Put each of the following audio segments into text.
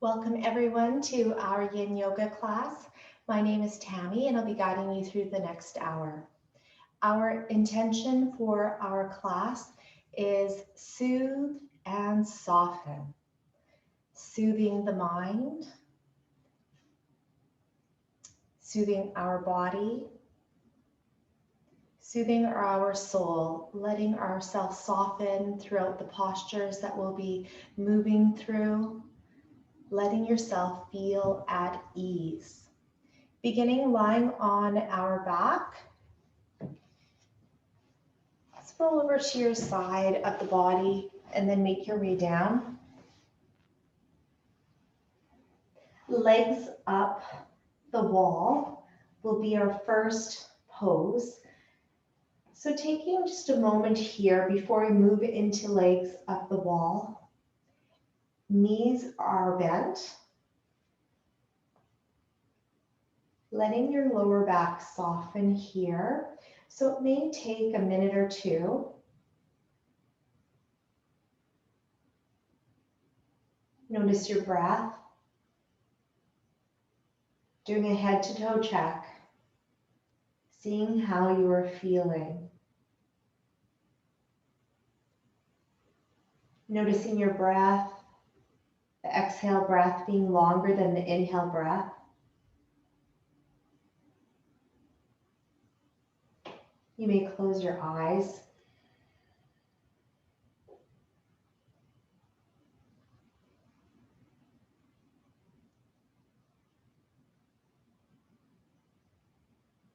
Welcome everyone to our Yin Yoga class. My name is Tammy and I'll be guiding you through the next hour. Our intention for our class is soothe and soften. Soothing the mind, soothing our body, soothing our soul, letting ourselves soften throughout the postures that we'll be moving through. Letting yourself feel at ease. Beginning lying on our back. Let's roll over to your side of the body and then make your way down. Legs up the wall will be our first pose. So taking just a moment here before we move into legs up the wall. Knees are bent. Letting your lower back soften here. So it may take a minute or two. Notice your breath. Doing a head to toe check. Seeing how you are feeling. Noticing your breath. The exhale breath being longer than the inhale breath. You may close your eyes.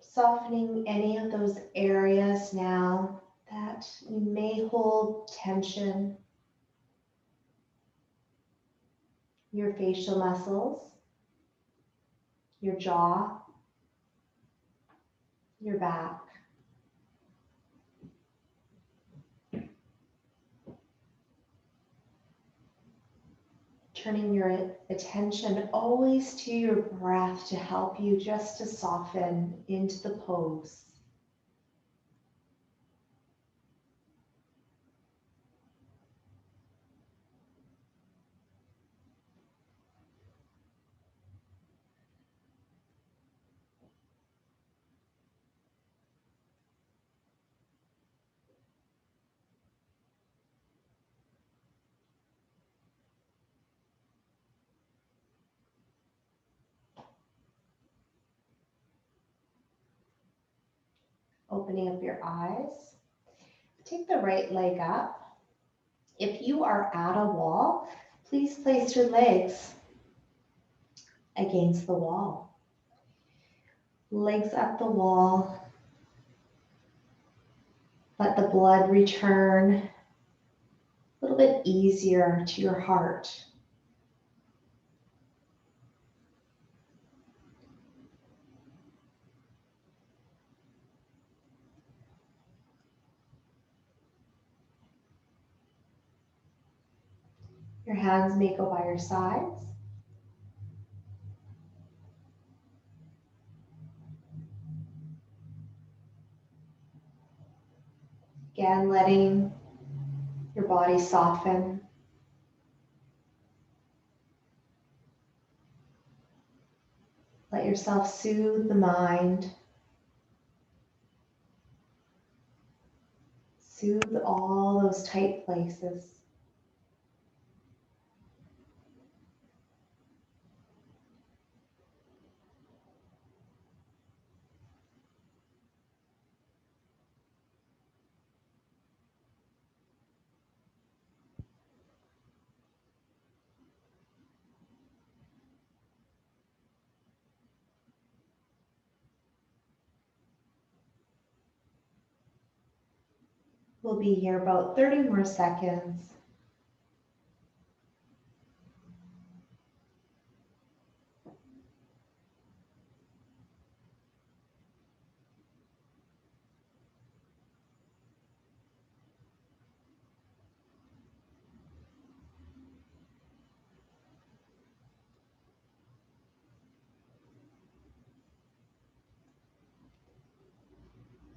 Softening any of those areas now that you may hold tension. Your facial muscles, your jaw, your back. Turning your attention always to your breath to help you just to soften into the pose. Opening up your eyes. Take the right leg up. If you are at a wall, please place your legs against the wall. Legs up the wall. Let the blood return a little bit easier to your heart. Your hands may go by your sides. Again, letting your body soften. Let yourself soothe the mind. Soothe all those tight places. We'll be here about 30 more seconds.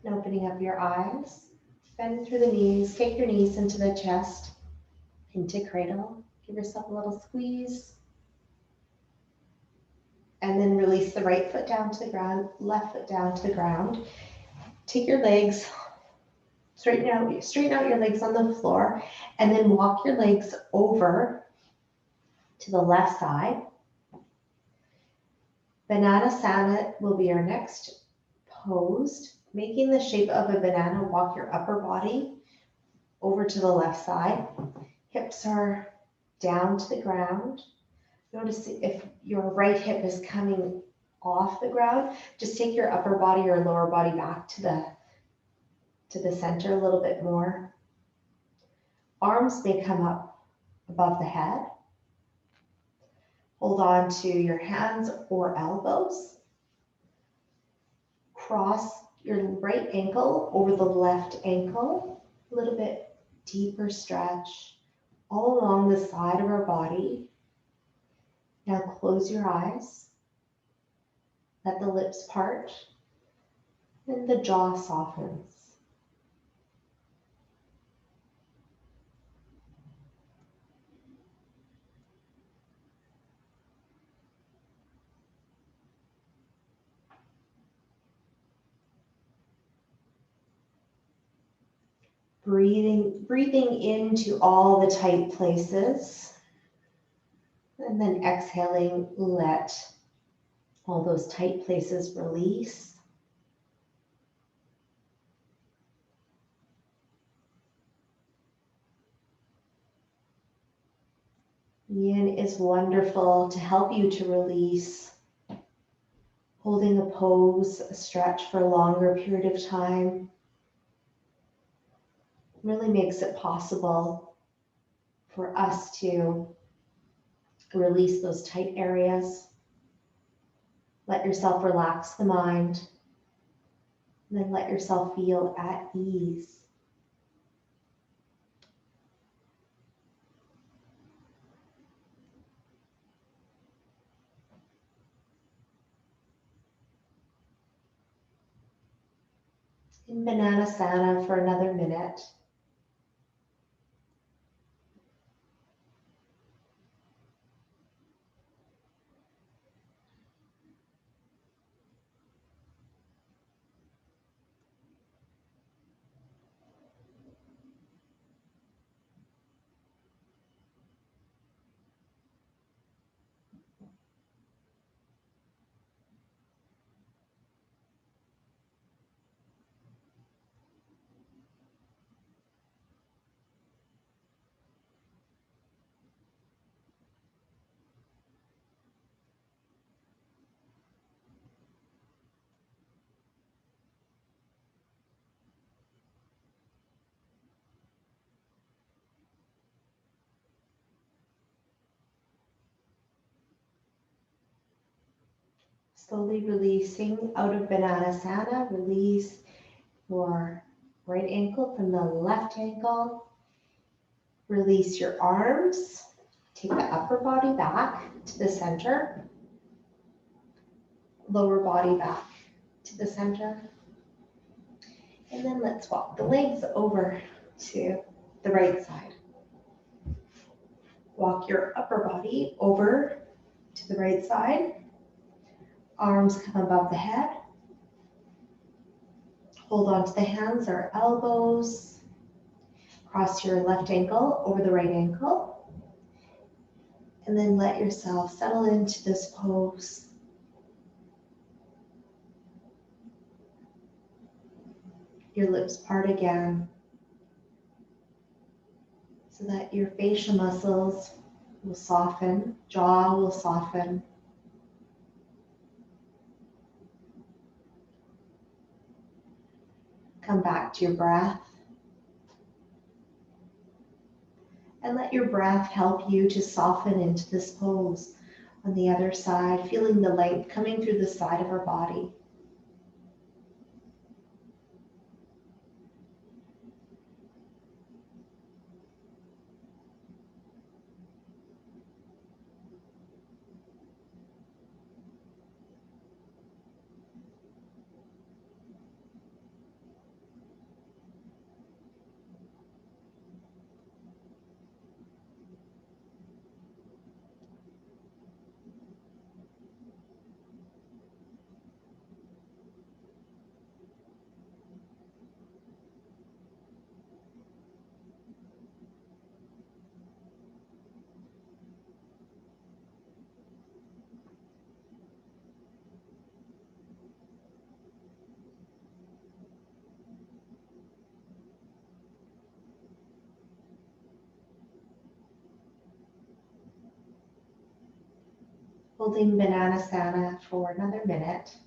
And opening up your eyes. Bend through the knees, take your knees into the chest, into cradle. Give yourself a little squeeze. And then release the right foot down to the ground, left foot down to the ground. Take your legs, straighten out your legs on the floor, and then walk your legs over to the left side. Bananasana will be our next pose. Making the shape of a banana, walk your upper body over to the left side. Hips are down to the ground. Notice if your right hip is coming off the ground, just take your upper body or lower body back to the center a little bit more. Arms may come up above the head. Hold on to your hands or elbows. Cross your right ankle over the left ankle. A little bit deeper stretch all along the side of our body. Now close your eyes. Let the lips part and the jaw softens. Breathing into all the tight places. And then exhaling, let all those tight places release. Yin is wonderful to help you to release. Holding a pose, a stretch for a longer period of time really makes it possible for us to release those tight areas. Let yourself relax the mind, and then let yourself feel at ease. In Bananasana for another minute. Slowly releasing out of Bananasana. Release your right ankle from the left ankle. Release your arms. Take the upper body back to the center. Lower body back to the center. And then let's walk the legs over to the right side. Walk your upper body over to the right side. Arms come above the head. Hold on to the hands or elbows. Cross your left ankle over the right ankle. And then let yourself settle into this pose. Your lips part again so that your facial muscles will soften, jaw will soften. Come back to your breath. And let your breath help you to soften into this pose. On the other side, feeling the length coming through the side of our body. Holding Bananasana for another minute.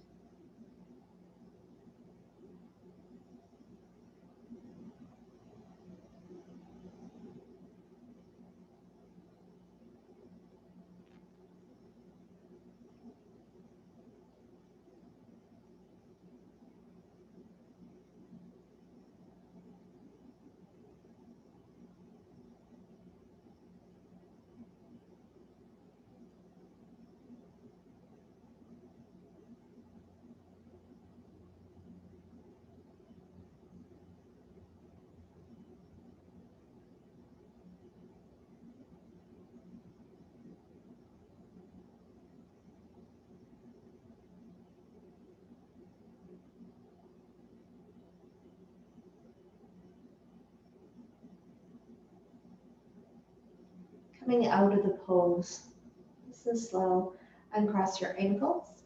Coming out of the pose, nice and slow, uncross your ankles,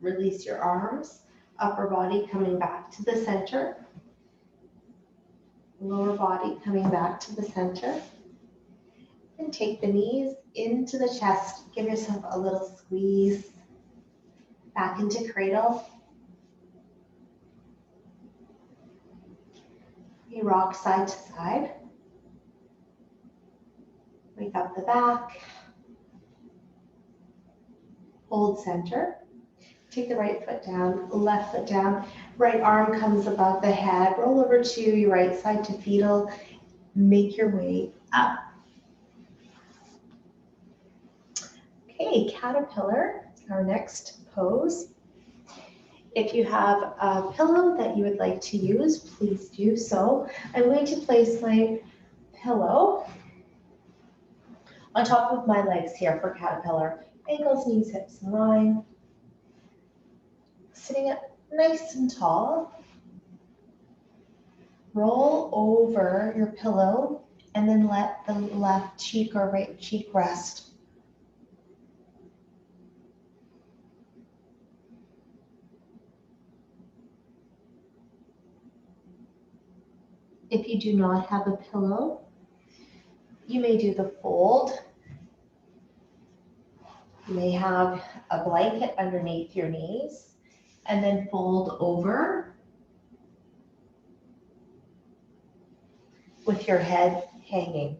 release your arms, upper body coming back to the center, lower body coming back to the center, and take the knees into the chest. Give yourself a little squeeze back into cradle. You rock side to side. Wake up the back. Hold center. Take the right foot down, left foot down. Right arm comes above the head. Roll over to your right side to fetal. Make your way up. Okay, caterpillar, our next pose. If you have a pillow that you would like to use, please do so. I'm going to place my pillow on top of my legs here for caterpillar. Ankles, knees, hips in line. Sitting up nice and tall. Roll over your pillow and then let the left cheek or right cheek rest. If you do not have a pillow, you may do the fold. You may have a blanket underneath your knees and then fold over with your head hanging.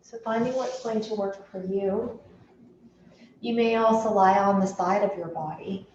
So finding what's going to work for you. You may also lie on the side of your body.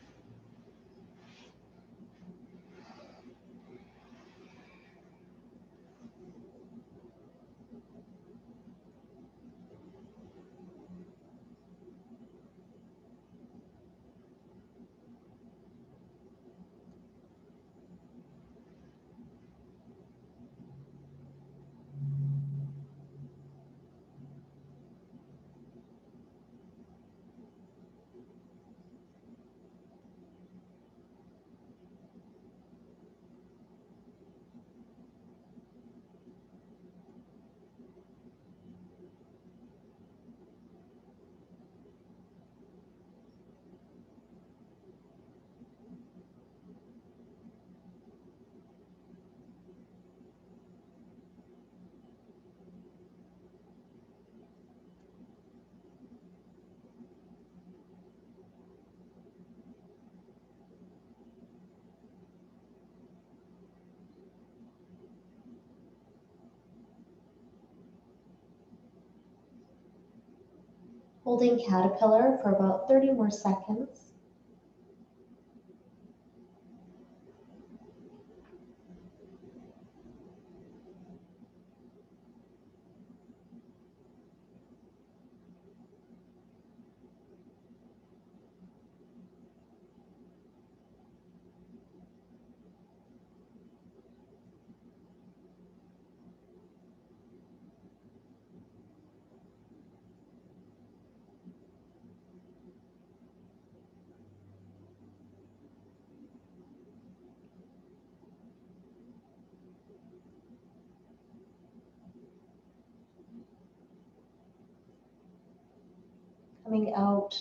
Holding caterpillar for about 30 more seconds. Coming out,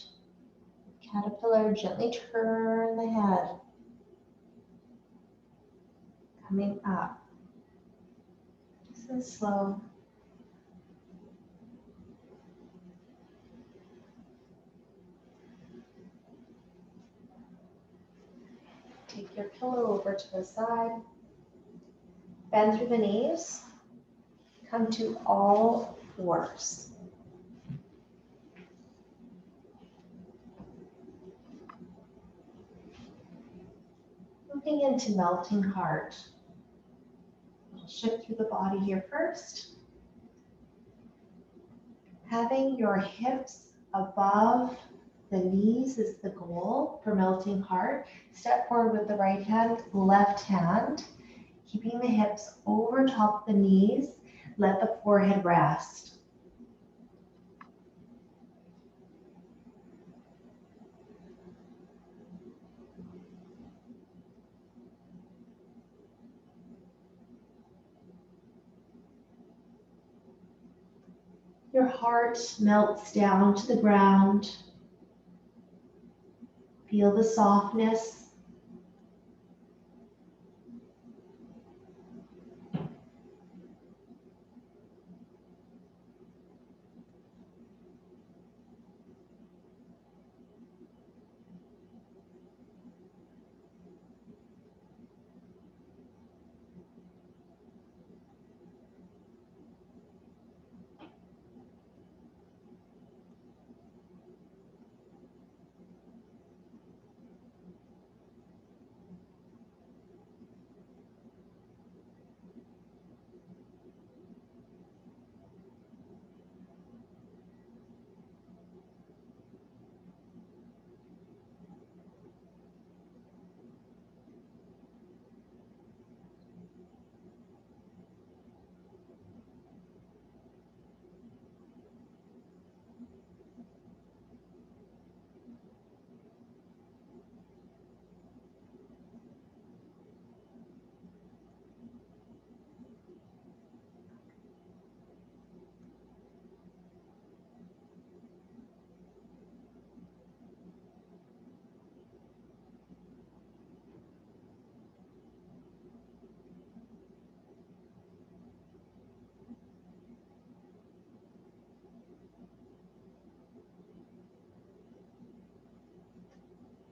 caterpillar, gently turn the head. Coming up, nice and slow. take your pillow over to the side. Bend through the knees. Come to all fours. Moving into melting heart. We'll shift through the body here first. Having your hips above the knees is the goal for melting heart. Step forward with the right hand, left hand, keeping the hips over top of the knees. Let the forehead rest. Your heart melts down to the ground. Feel the softness.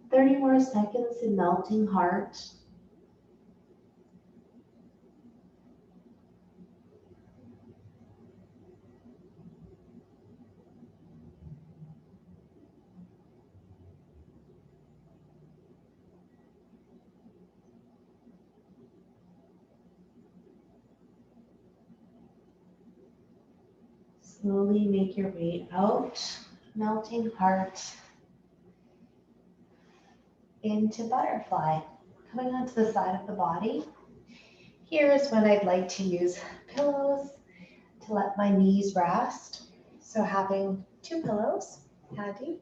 Thirty more seconds in melting heart. Slowly make your way out, melting heart, into butterfly. Coming onto the side of the body. Here's when I'd like to use pillows to let my knees rest. So having two pillows handy.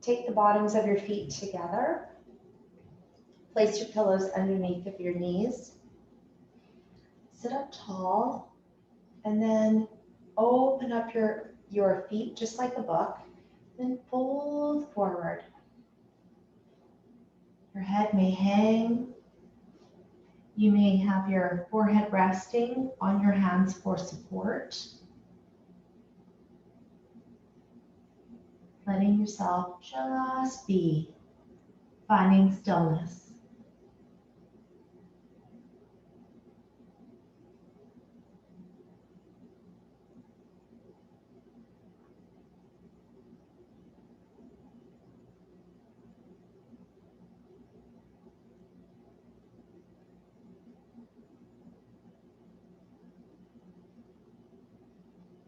Take the bottoms of your feet together. Place your pillows underneath of your knees. Sit up tall and then open up your feet just like a book. Then fold forward. Your head may hang. You may have your forehead resting on your hands for support. Letting yourself just be, finding stillness.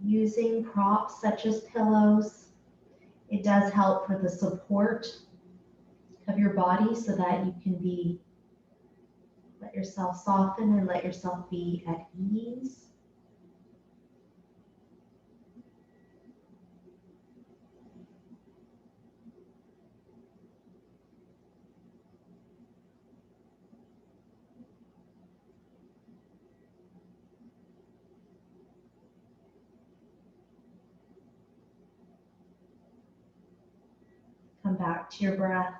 Using props such as pillows, it does help for the support of your body so that you can let yourself soften and let yourself be at ease. Come back to your breath.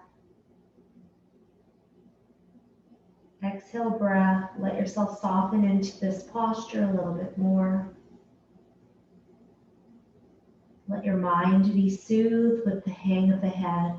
Exhale breath. Let yourself soften into this posture a little bit more. Let your mind be soothed with the hang of the head.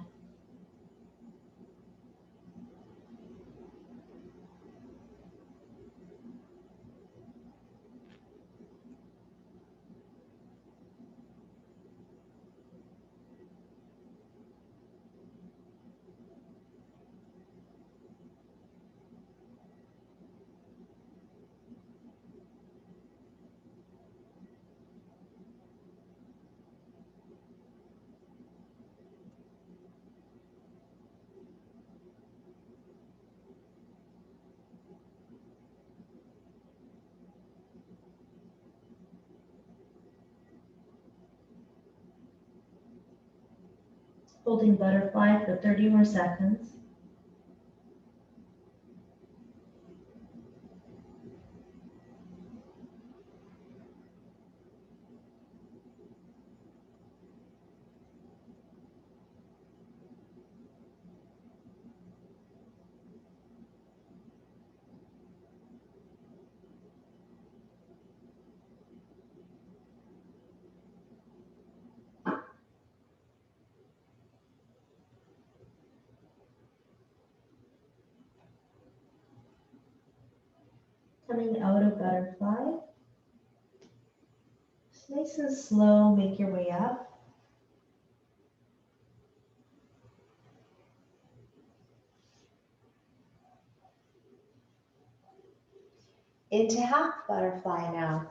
Holding butterfly for 30 more seconds. Coming out of butterfly. Just nice and slow, make your way up. Into half butterfly now.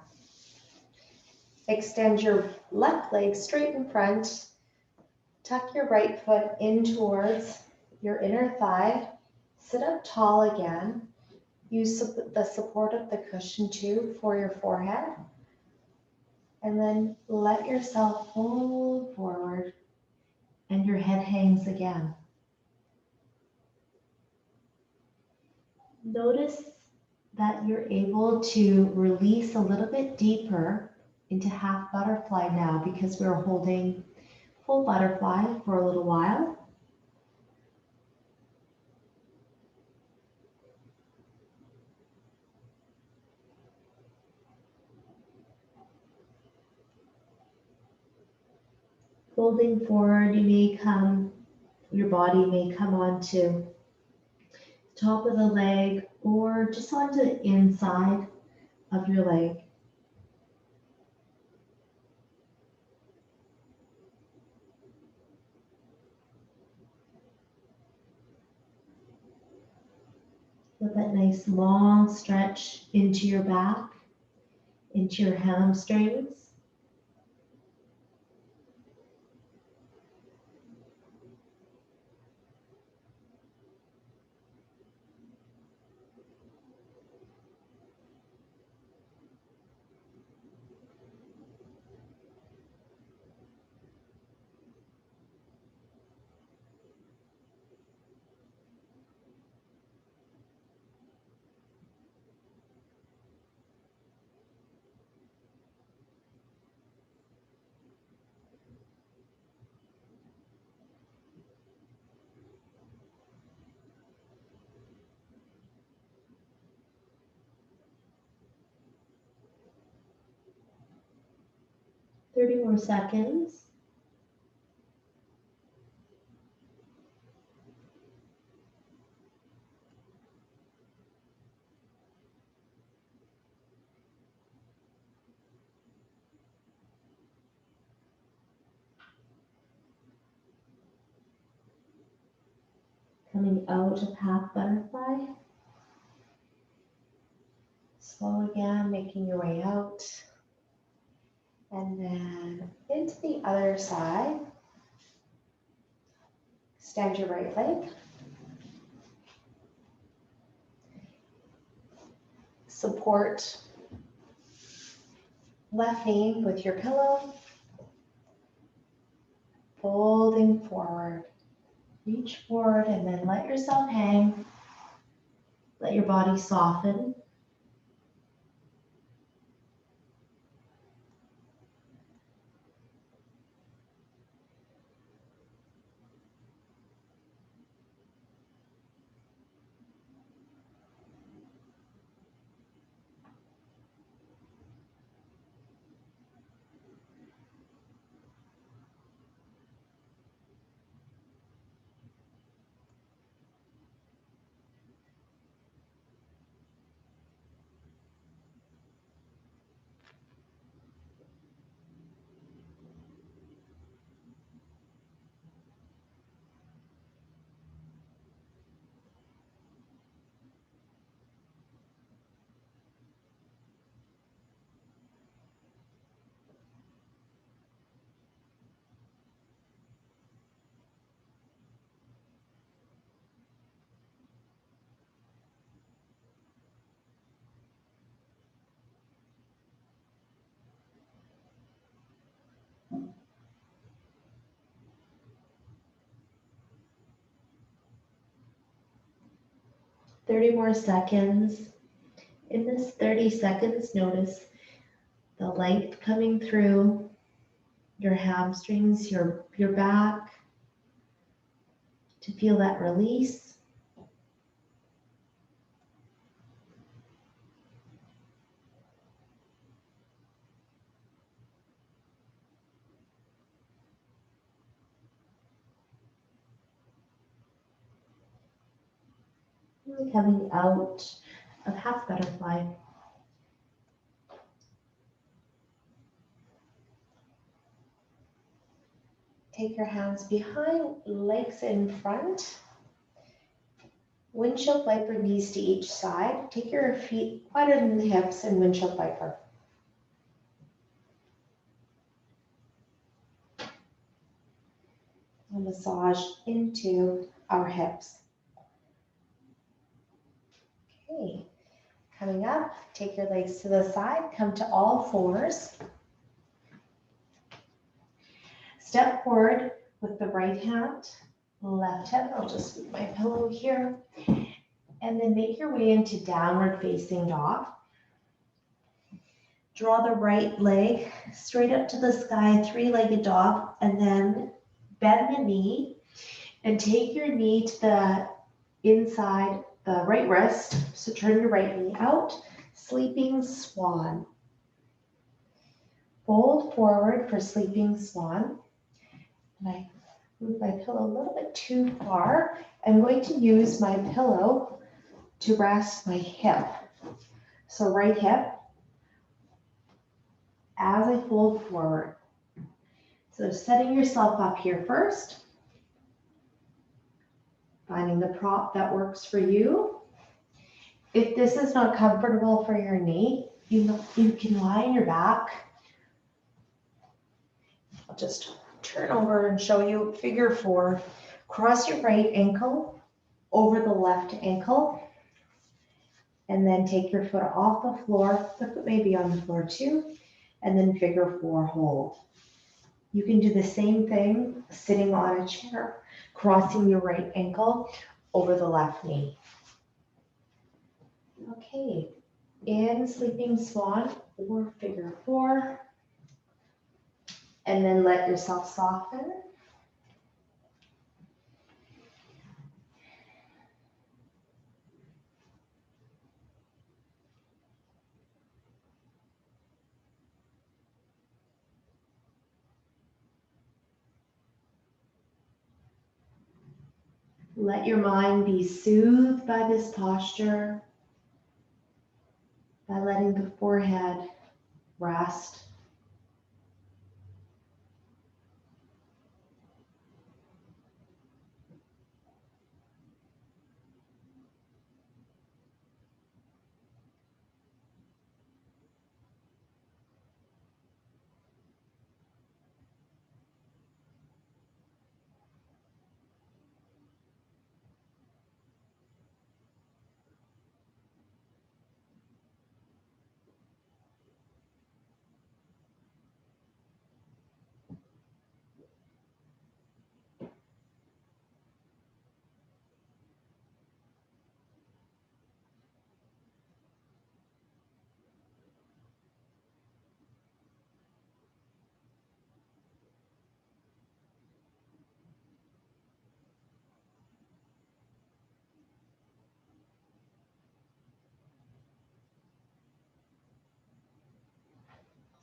Extend your left leg straight in front. Tuck your right foot in towards your inner thigh. Sit up tall again. Use the support of the cushion too for your forehead. And then let yourself fold forward and your head hangs again. Notice that you're able to release a little bit deeper into half butterfly now because we're holding full butterfly for a little while. Folding forward, your body may come onto top of the leg or just onto the inside of your leg. Get that nice long stretch into your back, into your hamstrings. Thirty more seconds. Coming out of half butterfly. Slow again, making your way out. And then into the other side. Extend your right leg. Support left knee with your pillow. Folding forward. Reach forward and then let yourself hang. Let your body soften. 30 more seconds. In this 30 seconds, notice the length coming through your hamstrings, your back, to feel that release. And coming out of half butterfly. Take your hands behind, legs in front. Windshield wiper knees to each side. Take your feet wider than the hips and windshield wiper. And massage into our hips. Okay, coming up, take your legs to the side, come to all fours. Step forward with the right hand, left hand. I'll just move my pillow here. And then make your way into downward facing dog. Draw the right leg straight up to the sky, three-legged dog, and then bend the knee and take your knee to the inside, the right wrist. So turn your right knee out, sleeping swan. Fold forward for sleeping swan. And I move my pillow a little bit too far. I'm going to use my pillow to rest my hip. So right hip as I fold forward. So setting yourself up here first. Finding the prop that works for you. If this is not comfortable for your knee, you can lie on your back. I'll just turn over and show you figure four. Cross your right ankle over the left ankle. And then take your foot off the floor. The foot may be on the floor too. And then figure four, hold. You can do the same thing sitting on a chair, crossing your right ankle over the left knee. Okay, in sleeping swan or figure four. And then let yourself soften. Let your mind be soothed by this posture, by letting the forehead rest.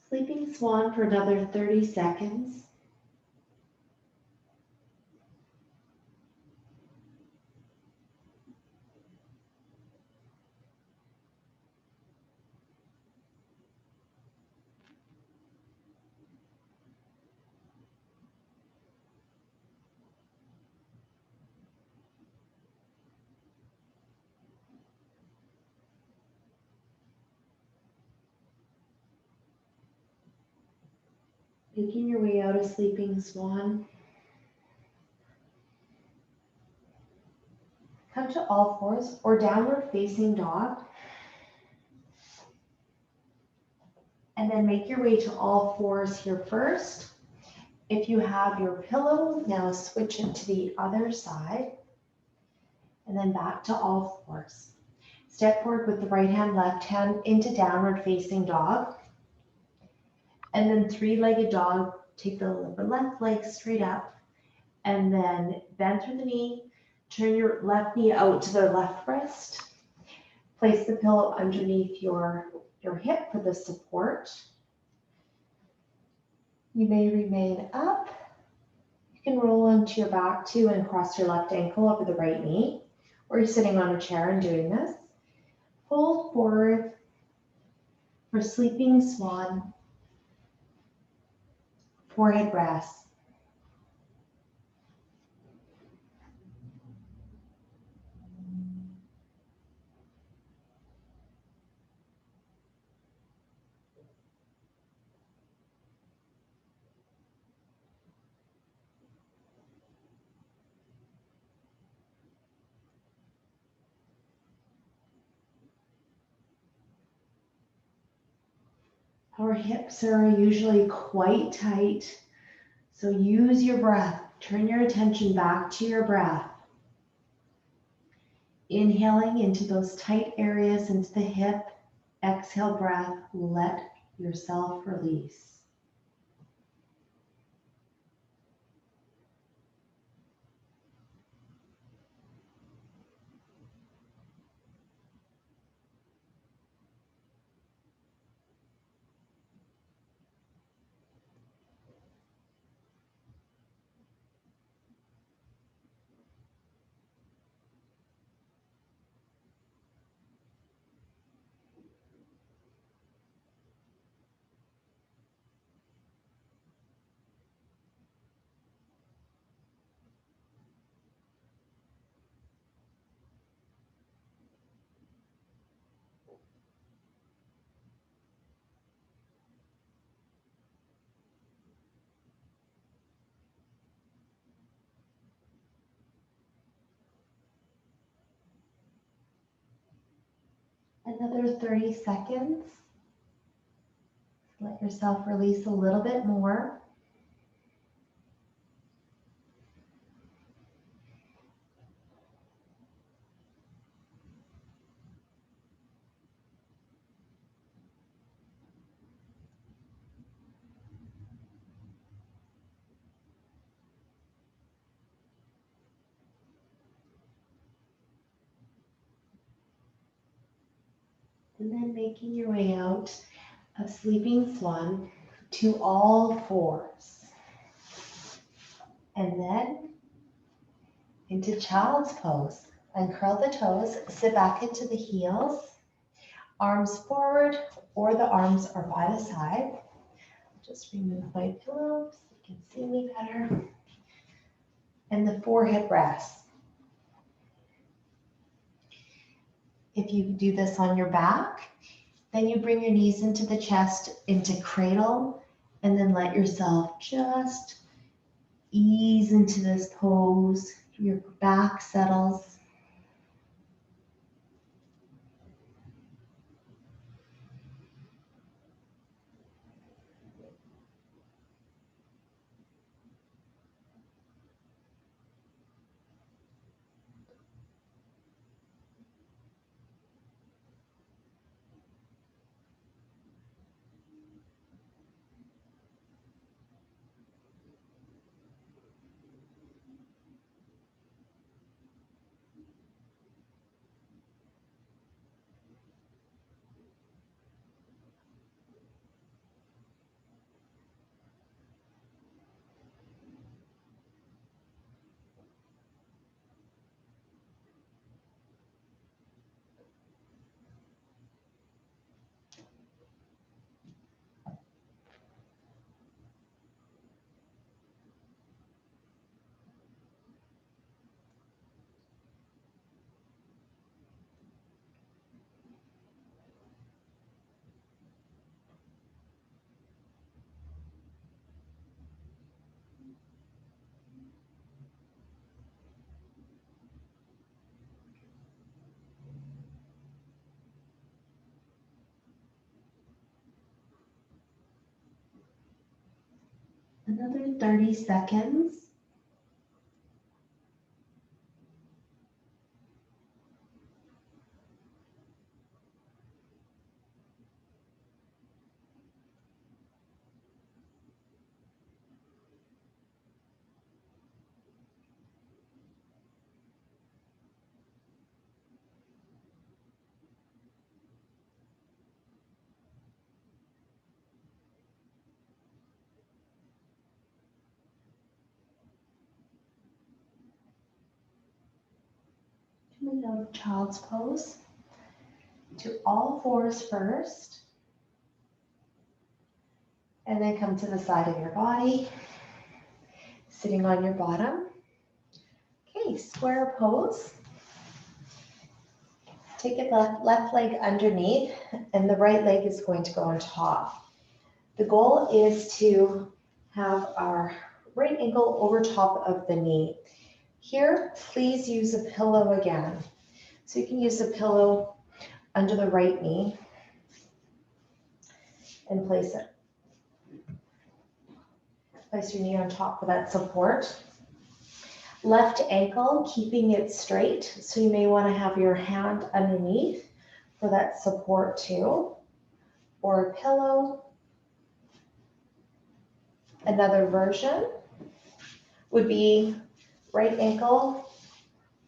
Sleeping swan for another 30 seconds. Making your way out of sleeping swan. Come to all fours or downward facing dog. And then make your way to all fours here first. If you have your pillow, now switch it to the other side. and then back to all fours. Step forward with the right hand, left hand into downward facing dog. And then three-legged dog, take the left leg straight up and then bend through the knee, turn your left knee out to the left wrist. Place the pillow underneath your hip for the support. You may remain up. You can roll onto your back too and cross your left ankle over the right knee, or you're sitting on a chair and doing this. Fold forward for sleeping swan, forehead rest. Our hips are usually quite tight, so use your breath. Turn your attention back to your breath. Inhaling into those tight areas, into the hip. Exhale breath, let yourself release. Another 30 seconds. Let yourself release a little bit more. And then making your way out of sleeping swan to all fours. And then into child's pose. Uncurl the toes, sit back into the heels, arms forward, or the arms are by the side. Just remove my pillow so you can see me better. And the forehead rests. If you do this on your back, then you bring your knees into the chest, into cradle, and then let yourself just ease into this pose. Your back settles. Another 30 seconds. Coming out of child's pose to all fours first. And then come to the side of your body, sitting on your bottom. Okay, square pose. Take your left leg underneath and the right leg is going to go on top. The goal is to have our right ankle over top of the knee. Here, please use a pillow again. So you can use a pillow under the right knee and place it. Place your knee on top for that support. Left ankle, keeping it straight. So you may want to have your hand underneath for that support too, or a pillow. Another version would be right ankle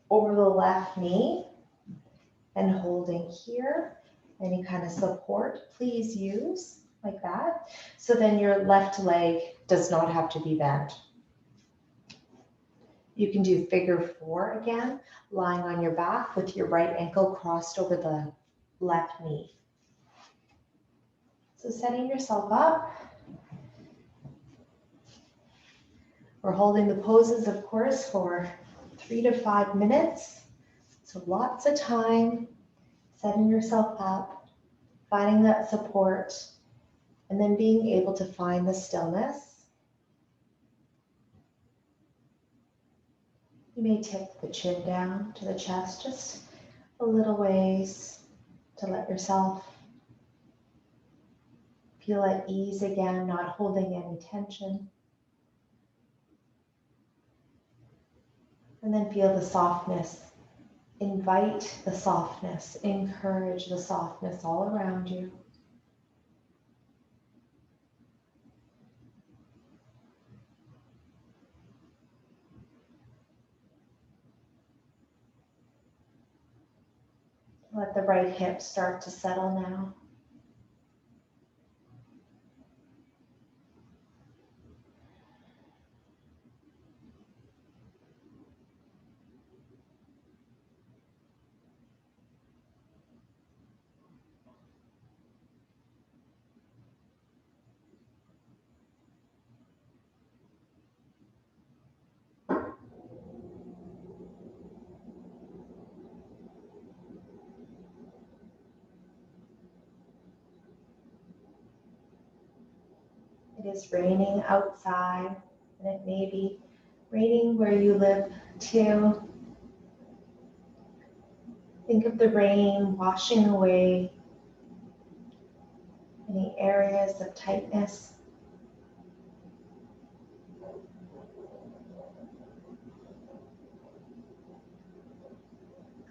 over the left knee and holding here. Any kind of support, please use like that. So then your left leg does not have to be bent. You can do figure four again, lying on your back with your right ankle crossed over the left knee. So setting yourself up. We're holding the poses, of course, for 3 to 5 minutes. So lots of time, setting yourself up, finding that support, and then being able to find the stillness. You may tip the chin down to the chest just a little ways to let yourself feel at ease again, not holding any tension. And then feel the softness. Invite the softness, encourage the softness all around you. Let the right hip start to settle now. It is raining outside, and it may be raining where you live too. Think of the rain washing away any areas of tightness.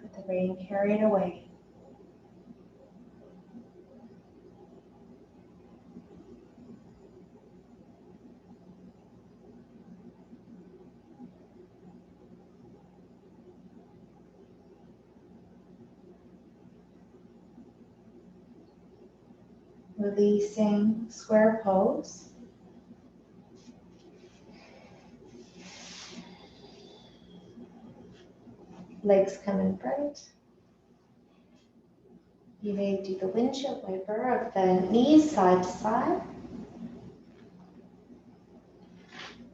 Let the rain carry it away. Releasing square pose. Legs come in front. You may do the windshield wiper of the knees side to side.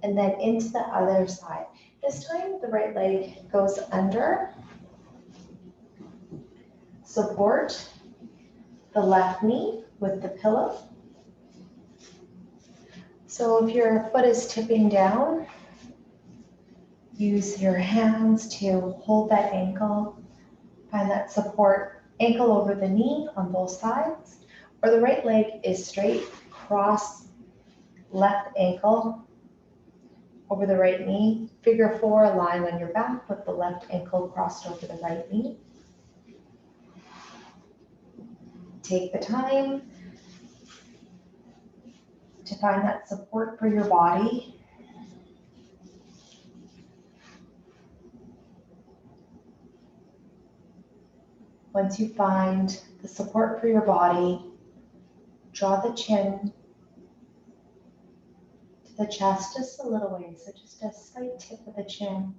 And then into the other side. This time the right leg goes under. Support the left knee with the pillow. So if your foot is tipping down, use your hands to hold that ankle. Find that support, ankle over the knee on both sides. Or the right leg is straight, cross left ankle over the right knee. Figure four, lying on your back with the left ankle crossed over the right knee. Take the time to find that support for your body. Once you find the support for your body, draw the chin to the chest just a little way, so just a slight tip of the chin.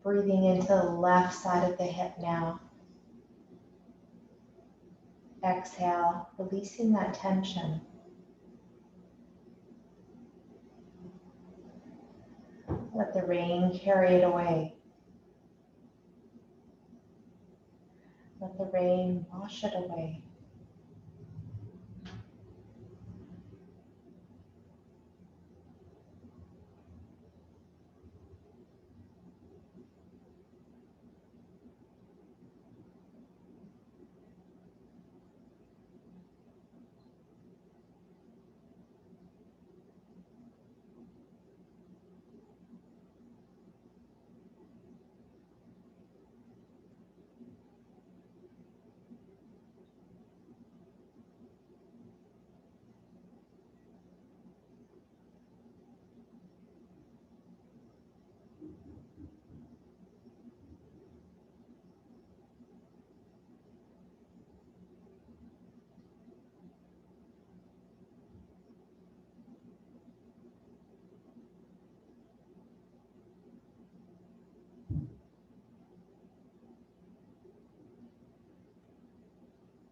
Breathing into the left side of the hip now. Exhale, releasing that tension. Let the rain carry it away. Let the rain wash it away.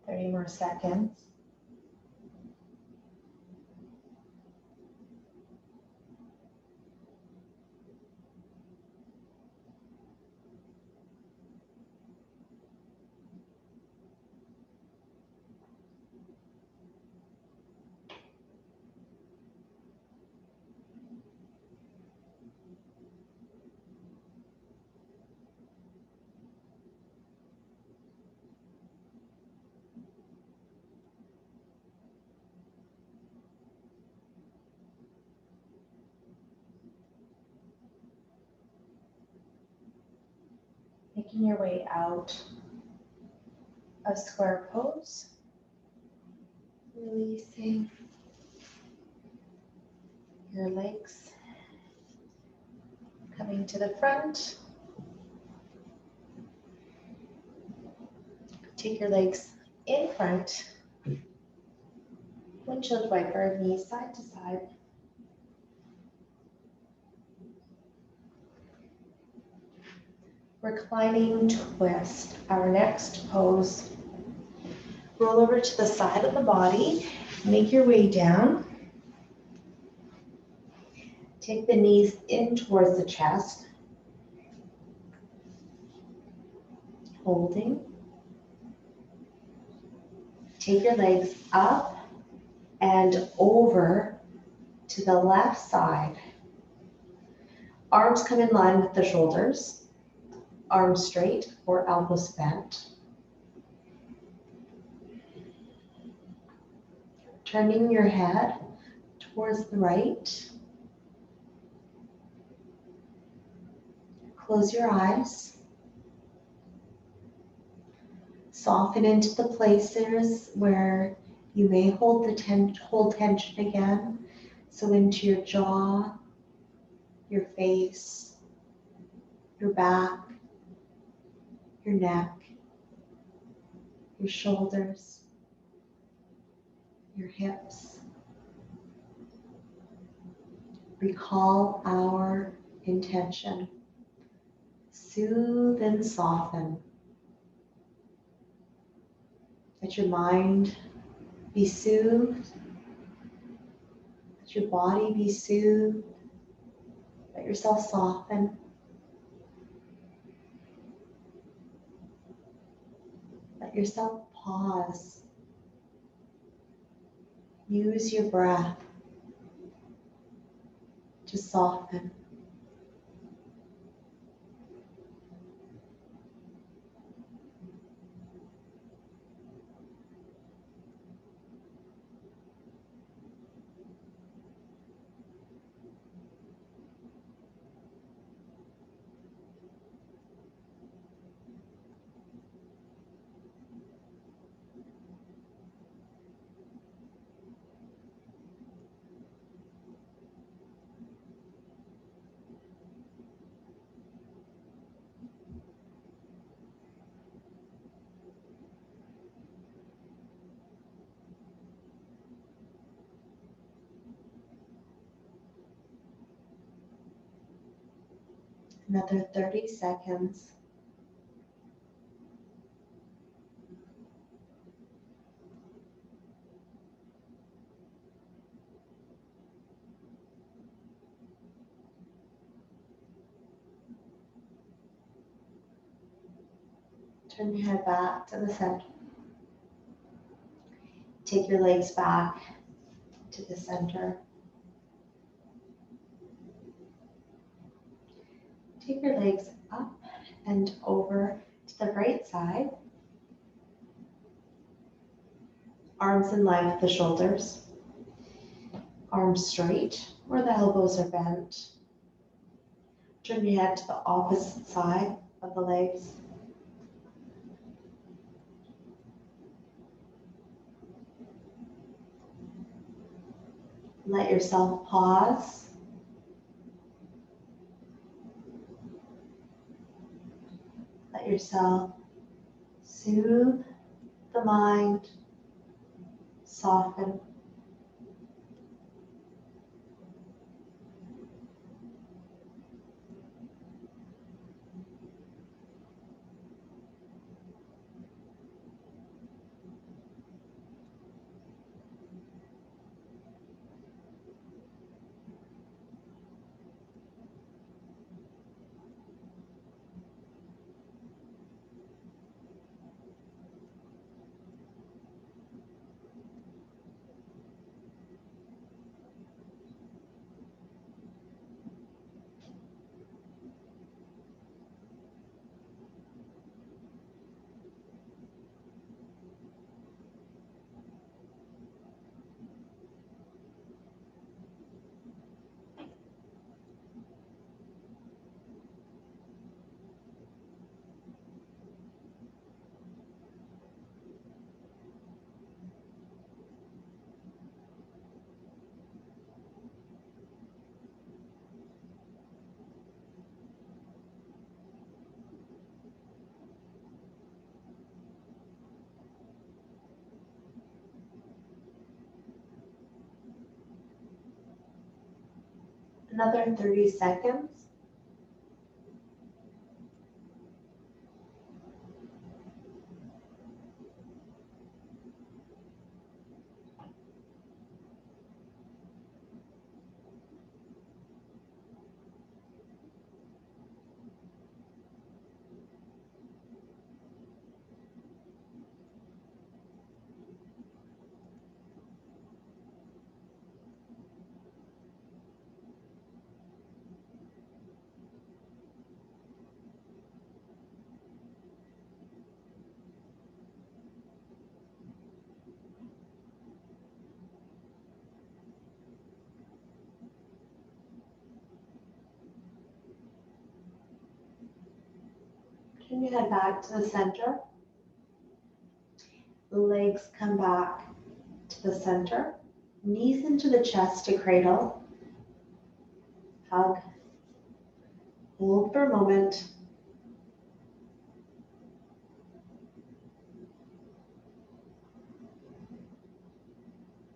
Thirty more seconds. Making your way out of square pose. Releasing your legs. Coming to the front. Take your legs in front. Windshield wiper, knees side to side. Reclining twist, our next pose. Roll over to the side of the body, make your way down. Take the knees in towards the chest. Holding. Take your legs up and over to the left side. Arms come in line with the shoulders. Arms straight or elbows bent. Turning your head towards the right. Close your eyes. Soften into the places where you may hold tension again. So into your jaw, your face, your back, your neck, your shoulders, your hips. Recall our intention. Soothe and soften. Let your mind be soothed. Let your body be soothed. Let yourself soften. Let yourself pause. Use your breath to soften. Another 30 seconds. Turn your head back to the center. Take your legs back to the center. Take your legs up and over to the right side. Arms in line with the shoulders. Arms straight where the elbows are bent. Turn your head to the opposite side of the legs. Let yourself pause. Let yourself soothe the mind, soften. Another 30 seconds. Turn your head back to the center. Legs come back to the center. Knees into the chest to cradle. Hug. Hold for a moment.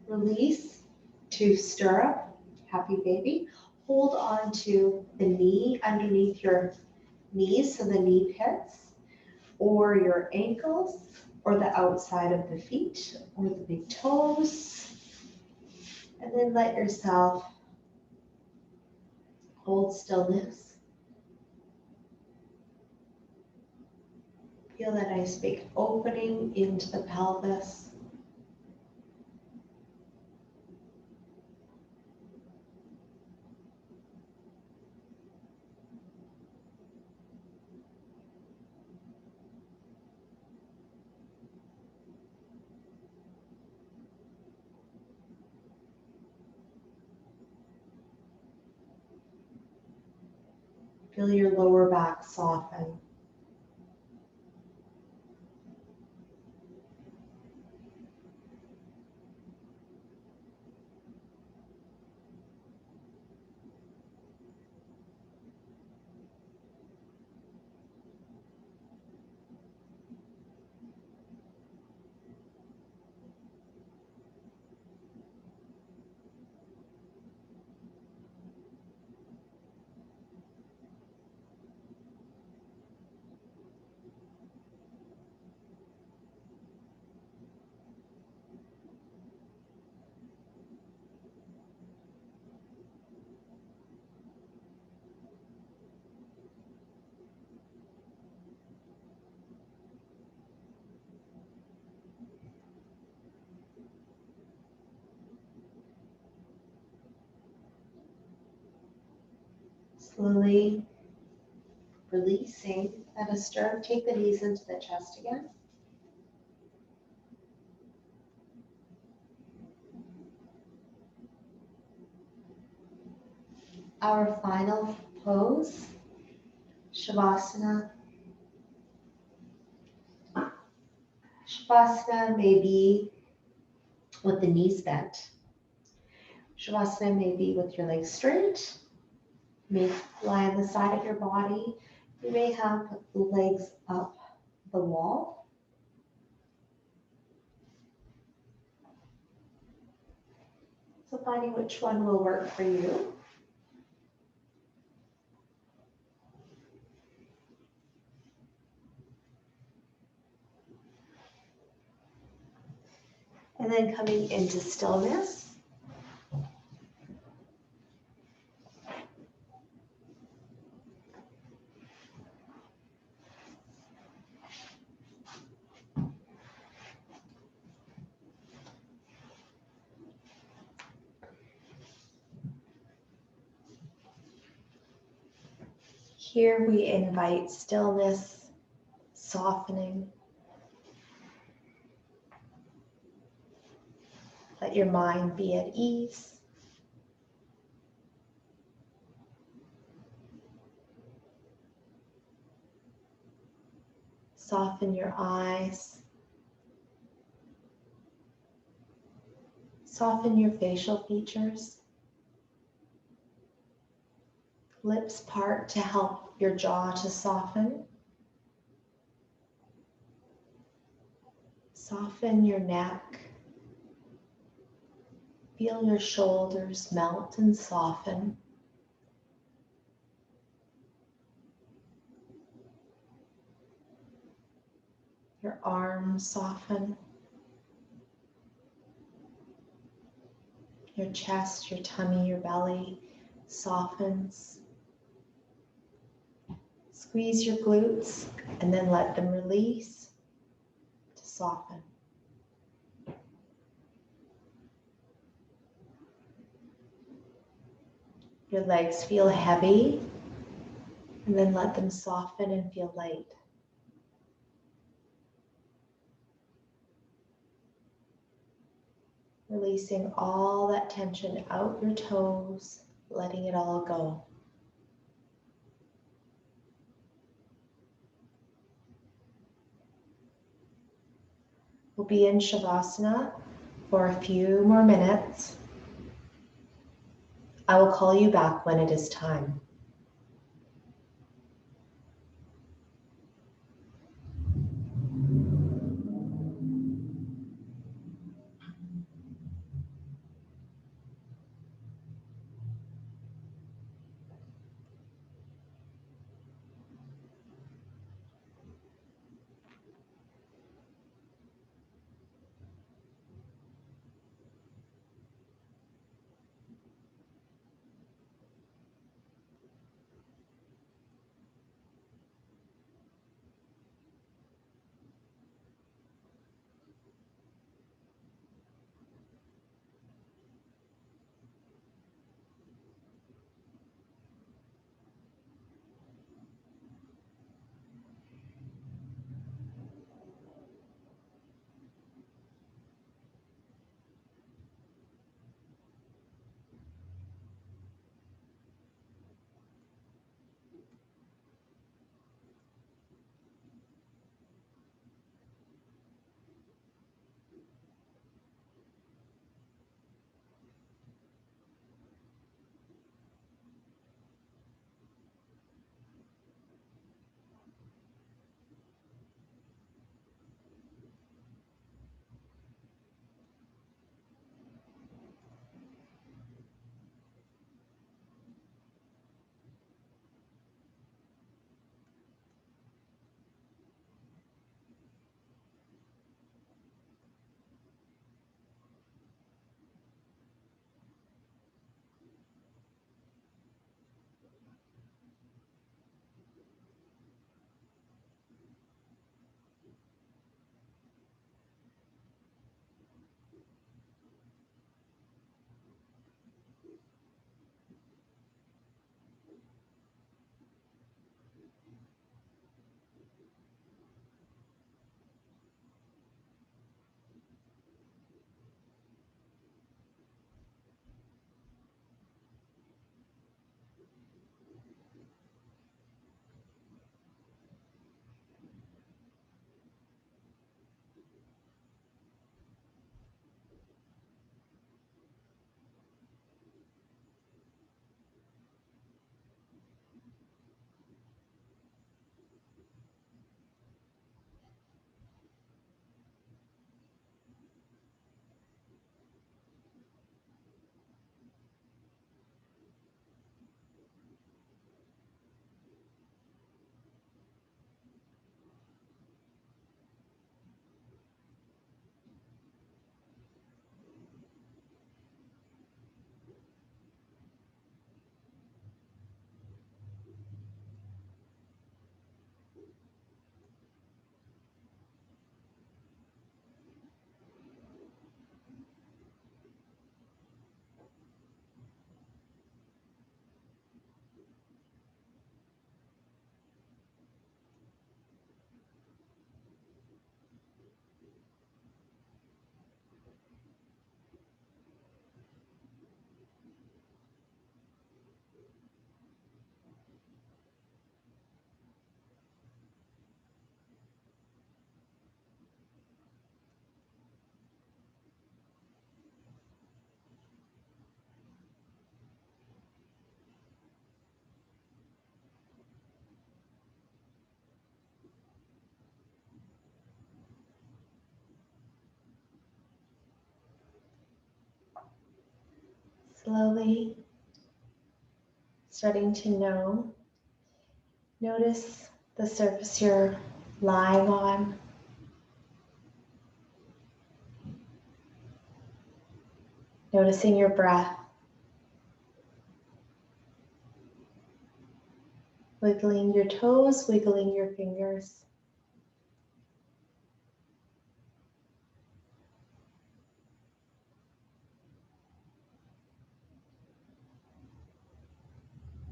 Release to stirrup, happy baby. Hold on to the knee underneath your knees, so the knee pits, or your ankles, or the outside of the feet, or the big toes. And then let yourself hold stillness. Feel that nice big opening into the pelvis. Feel your lower back soften. Slowly releasing at a stirrup, take the knees into the chest again. Our final pose, Shavasana. Shavasana may be with the knees bent. Shavasana may be with your legs straight. You may lie on the side of your body. You may have the legs up the wall. So finding which one will work for you. And then coming into stillness. Here we invite stillness, softening. Let your mind be at ease. Soften your eyes. Soften your facial features. Lips part to help your jaw to soften. Soften your neck. Feel your shoulders melt and soften. Your arms soften. Your chest, your tummy, your belly softens. Squeeze your glutes and then let them release to soften. Your legs feel heavy and then let them soften and feel light. Releasing all that tension out your toes, letting it all go. We'll be in Shavasana for a few more minutes. I will call you back when it is time. slowly starting to notice the surface you're lying on. Noticing your breath. Wiggling your toes, wiggling your fingers.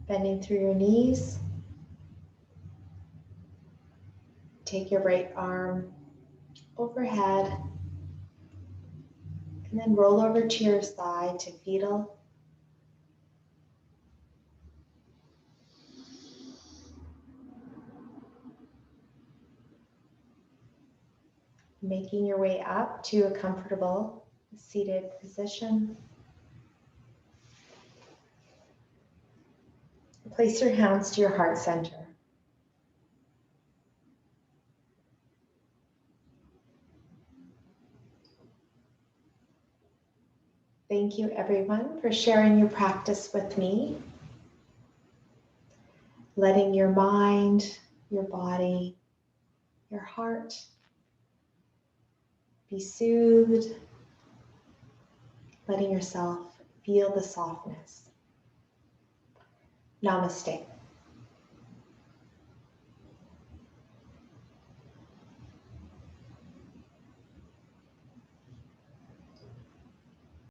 Bending through your knees. Take your right arm overhead and then roll over to your side to fetal. Making your way up to a comfortable seated position. Place your hands to your heart center. Thank you, everyone, for sharing your practice with me. Letting your mind, your body, your heart be soothed. Letting yourself feel the softness. Namaste.